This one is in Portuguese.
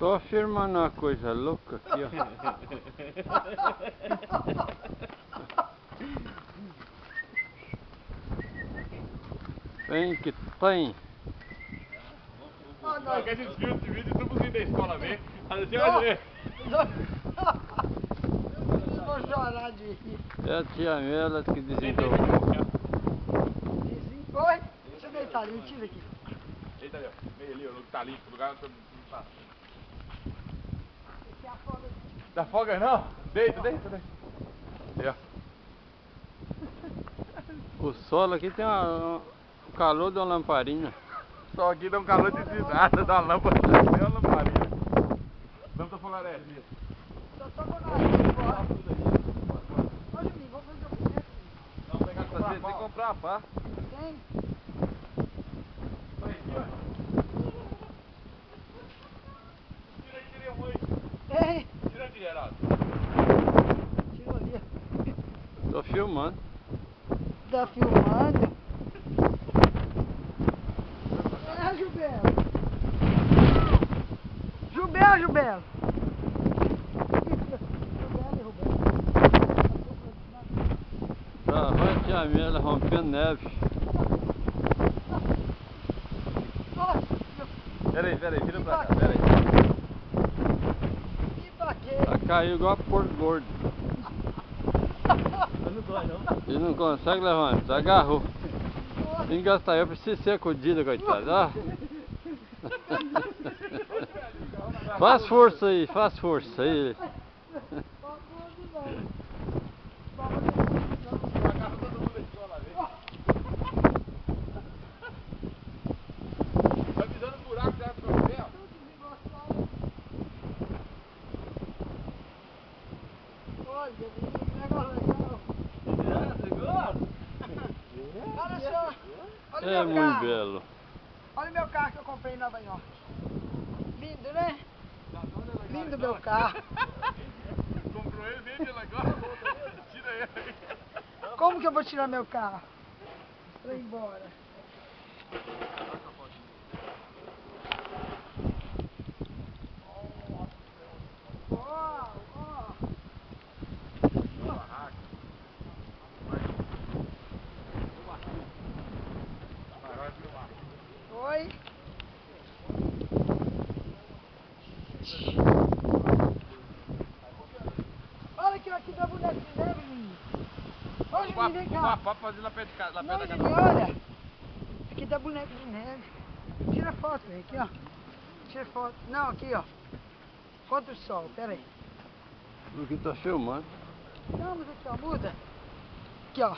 Tô afirmando uma coisa louca aqui, ó. Tem que tem. Não, que a gente viu esse vídeo, todo mundo da escola ver. Eu vou chorar de rir. É a tia Mela que desenvolveu. Oi? Deixa eu deitar ali, tira aqui. Eita ali, ó. Meio ali, ó, tá limpo, o lugar não tá. Esse é a folga. Dá folga não? Deita. Aí, ó. O solo aqui tem o calor de uma lamparina. Só aqui dá um calor de desgraça, dá uma lâmpada, tem uma lamparina. Lâmpada folarésia. Só tô com nada aqui fora. Ô Juninho, vou fazer o que? Vamos pegar pra você, tem que comprar a pá. Tem? Vai aqui, ó. Tira muito. Tem? Tira aqui, Geraldo. Tirou ali. Tô filmando. Tá filmando? É, Gilberto. Gilberto. Gilberto e Roberto. Tá, vai a tia Mela rompendo neve. Peraí, vira pra cá, Que peraí. baqueiro. Ela caiu igual porco gordo. Não dói não. E não consegue levantar, agarrou. Engasta eu, preciso ser acudida, coitado. Ó. Faz força aí. Agarra todo mundo da escola, vem. Vai pisando no buraco já pro meu pé, ó. Olha, que negócio legal. Olha só. Olha É meu muito carro. belo. Olha o meu carro que eu comprei em Nova York. Lindo, né? Lindo meu carro. Comprou ele, vende ele agora. Tira ele aí. Como que eu vou tirar meu carro? Pra ir embora. Oi? Olha aqui dá boneco de neve, menino. Ô, Juninho, vem cá. Pode fazer lá perto de casa, lá Não, perto da Juninho, casa. olha. Aqui dá boneco de neve. Tira foto, velho. Aqui, ó. Tira foto. Não, aqui, ó. Contra o sol, pera aí. Porque tá filmando. Não, mas aqui, ó. Muda. Aqui, ó.